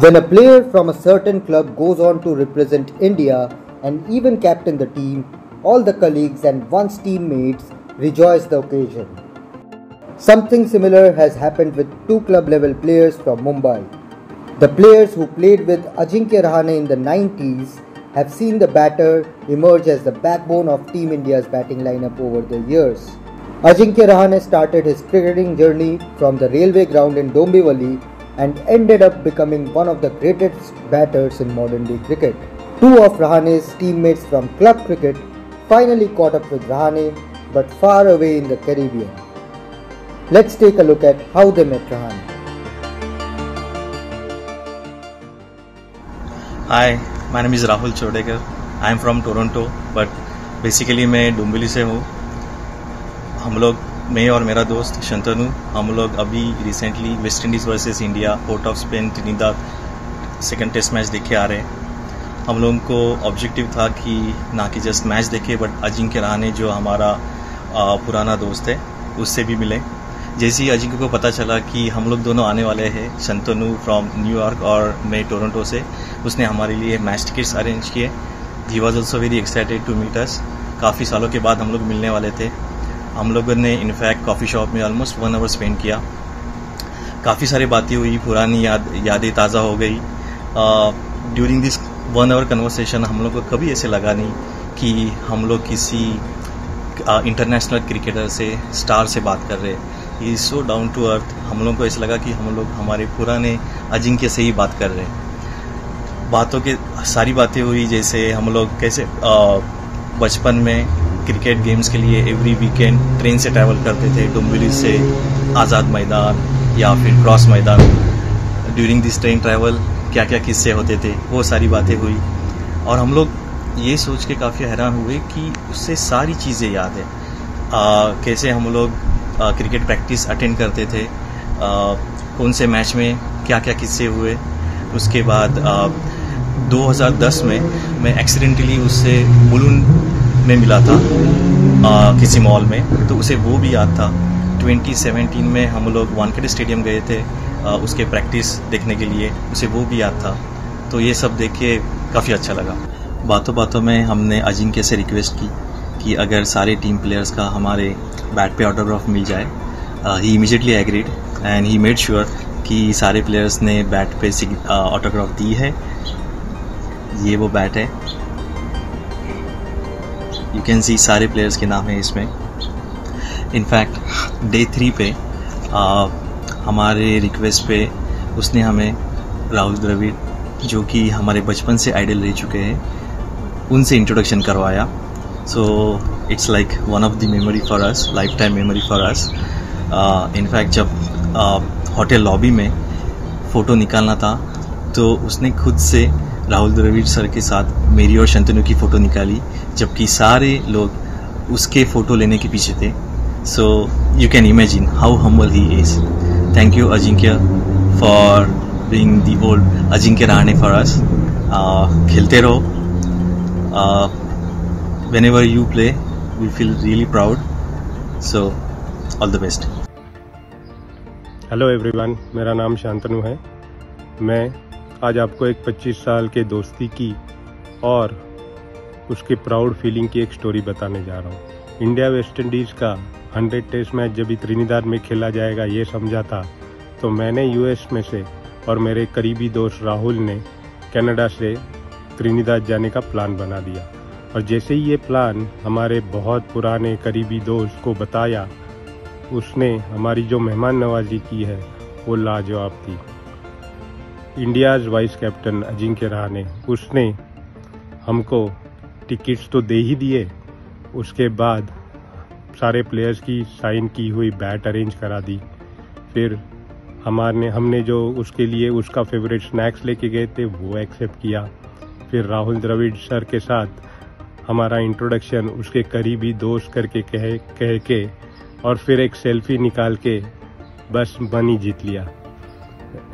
When a player from a certain club goes on to represent India and even captain the team, all the colleagues and once teammates rejoice the occasion. Something similar has happened with two club-level players from Mumbai. The players who played with Ajinkya Rahane in the 90s have seen the batter emerge as the backbone of Team India's batting lineup over the years. Ajinkya Rahane started his cricketing journey from the railway ground in Dombivli and ended up becoming one of the greatest batters in modern day cricket. Two of Rahane's teammates from club cricket finally caught up with Rahane, but far away in the Caribbean. Let's take a look at how they met Rahane. Hi, my name is Rahul Chodekar. I am from Toronto, but basically मैं डोंबिवली से हूँ. हम लोग, मैं और मेरा दोस्त शंतनु, हम लोग अभी recently West Indies versus India Port of Spain Trinidad second test match देखे आ रहे हैं. हम लोगों को ऑब्जेक्टिव था कि ना कि जस्ट मैच देखे, बट अजिंक्य रहाणे जो हमारा पुराना दोस्त है उससे भी मिले. जैसे ही अजिंक्य को पता चला कि हम लोग दोनों आने वाले हैं, शंतनु फ्रॉम न्यूयॉर्क और मैं टोरंटो से, उसने हमारे लिए मैच टिकट्स अरेंज किए. He was also very excited to meet us. काफ़ी सालों के बाद हम लोग मिलने वाले थे. हम लोगों ने इनफैक्ट कॉफ़ी शॉप में ऑलमोस्ट 1 आवर स्पेंड किया. काफ़ी सारी बातें हुई, पुरानी यादें ताज़ा हो गई. ड्यूरिंग दिस 1 आवर कन्वर्सेशन हम लोग को कभी ऐसे लगा नहीं कि हम लोग किसी इंटरनेशनल क्रिकेटर से, स्टार से बात कर रहे हैं. He is so down to earth. हम लोग को ऐसा लगा कि हम लोग हमारे पुराने अजिंक्य से ही बात कर रहे हैं. बातों के सारी बातें हुई, जैसे हम लोग कैसे बचपन में क्रिकेट गेम्स के लिए एवरी वीकेंड ट्रेन से ट्रैवल करते थे डोंबिवली से आज़ाद मैदान या फिर क्रॉस मैदान. ड्यूरिंग दिस ट्रेन ट्रैवल क्या क्या किस्से होते थे, वो सारी बातें हुई. और हम लोग ये सोच के काफ़ी हैरान हुए कि उससे सारी चीज़ें याद है. कैसे हम लोग क्रिकेट प्रैक्टिस अटेंड करते थे, कौन से मैच में क्या क्या किस्से हुए. उसके बाद 2010 में मैं एक्सीडेंटली उससे बुलून में मिला था किसी मॉल में, तो उसे वो भी याद था. 2017 में हम लोग वानखेड़े स्टेडियम गए थे उसके प्रैक्टिस देखने के लिए, उसे वो भी याद था. तो ये सब देख के काफ़ी अच्छा लगा. बातों बातों में हमने अजिंक्य से रिक्वेस्ट की कि अगर सारे टीम प्लेयर्स का हमारे बैट पे ऑटोग्राफ मिल जाए. He immediately agreed and he made sure कि सारे प्लेयर्स ने बैट पे ऑटोग्राफ दी है. ये वो बैट है, यू कैन सी सारे प्लेयर्स के नाम है इसमें. इनफैक्ट डे 3 पे हमारे रिक्वेस्ट पे उसने हमें राहुल द्रविड़, जो कि हमारे बचपन से आइडल रह चुके हैं, उनसे इंट्रोडक्शन करवाया. So it's like one of the memory for us, life time memory for us. In fact जब होटल लॉबी में फ़ोटो निकालना था तो उसने खुद से राहुल द्रविड़ सर के साथ मेरी और शंतनु की फ़ोटो निकाली, जबकि सारे लोग उसके फ़ोटो लेने के पीछे थे. So you can imagine how humble he is. Thank you Ajinkya for being the old Ajinkya Rahane for us. खेलते रहो. whenever you play we feel really proud, so all the best. Hello everyone, मेरा नाम शांतनु है. मैं आज आपको एक 25 साल के दोस्ती की और उसके प्राउड फीलिंग की एक स्टोरी बताने जा रहा हूँ. इंडिया वेस्ट इंडीज़ का 100 टेस्ट मैच जब भी त्रिनिदाद में खेला जाएगा ये समझा था, तो मैंने यूएस में से और मेरे करीबी दोस्त राहुल ने कनाडा से त्रिनिदाद जाने का प्लान बना दिया. और जैसे ही ये प्लान हमारे बहुत पुराने करीबी दोस्त को बताया, उसने हमारी जो मेहमान नवाजी की है वो लाजवाब थी. India's vice captain Ajinkya Rahane, उसने हमको टिकट्स तो दे ही दिए, उसके बाद सारे प्लेयर्स की साइन की हुई बैट अरेंज करा दी. फिर हमने जो उसके लिए उसका फेवरेट स्नैक्स लेके गए थे वो एक्सेप्ट किया. फिर राहुल द्रविड़ सर के साथ हमारा इंट्रोडक्शन उसके करीबी दोस्त करके कह के और फिर एक सेल्फी निकाल के बस मन ही जीत लिया.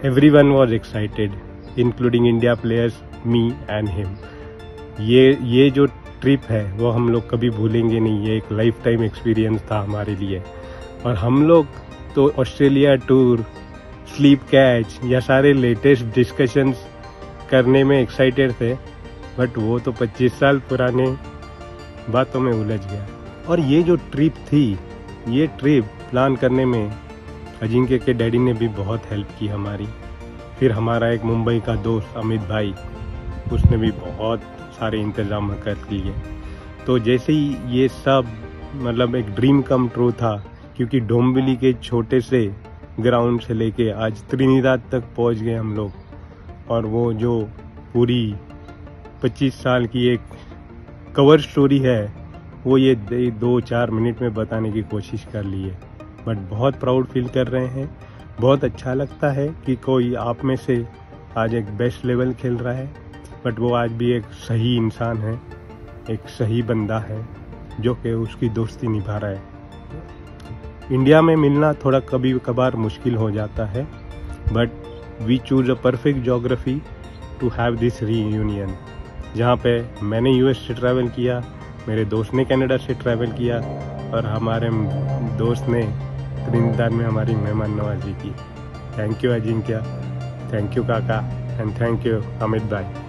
Everyone was excited including India players, me and him. ये जो ट्रिप है वो हम लोग कभी भूलेंगे नहीं. ये एक लाइफ टाइम एक्सपीरियंस था हमारे लिए. और हम लोग तो ऑस्ट्रेलिया टूर स्लीप कैच या सारे लेटेस्ट डिस्कशंस करने में एक्साइटेड थे, बट वो तो 25 साल पुराने बातों में उलझ गया। और ये जो ट्रिप थी, ये ट्रिप प्लान करने में अजिंक्य के डैडी ने भी बहुत हेल्प की हमारी। फिर हमारा एक मुंबई का दोस्त अमित भाई, उसने भी बहुत सारे इंतजाम कर लिए। तो जैसे ही ये सब मतलब एक ड्रीम कम ट्रू था, क्योंकि डोंबिवली के छोटे से ग्राउंड से लेके आज त्रिनिदाद तक पहुंच गए हम लोग। और वो जो पूरी 25 साल की एक कवर स्टोरी है, वो ये 2-4 मिनट में बताने की कोशिश कर ली है। बट बहुत प्राउड फील कर रहे हैं। बहुत अच्छा लगता है कि कोई आप में से आज एक बेस्ट लेवल खेल रहा है, बट वो आज भी एक सही इंसान है, एक सही बंदा है जो कि उसकी दोस्ती निभा रहा है। इंडिया में मिलना थोड़ा कभी कभार मुश्किल हो जाता है, but we choose a perfect geography to have this reunion, जहाँ पे मैंने यूएस से ट्रैवल किया, मेरे दोस्त ने कनाडा से ट्रैवल किया और हमारे दोस्त ने त्रिनिदाद में हमारी मेहमान नवाजी की। Thank you Ajinkya, thank you काका एंड थैंक यू अमित भाई।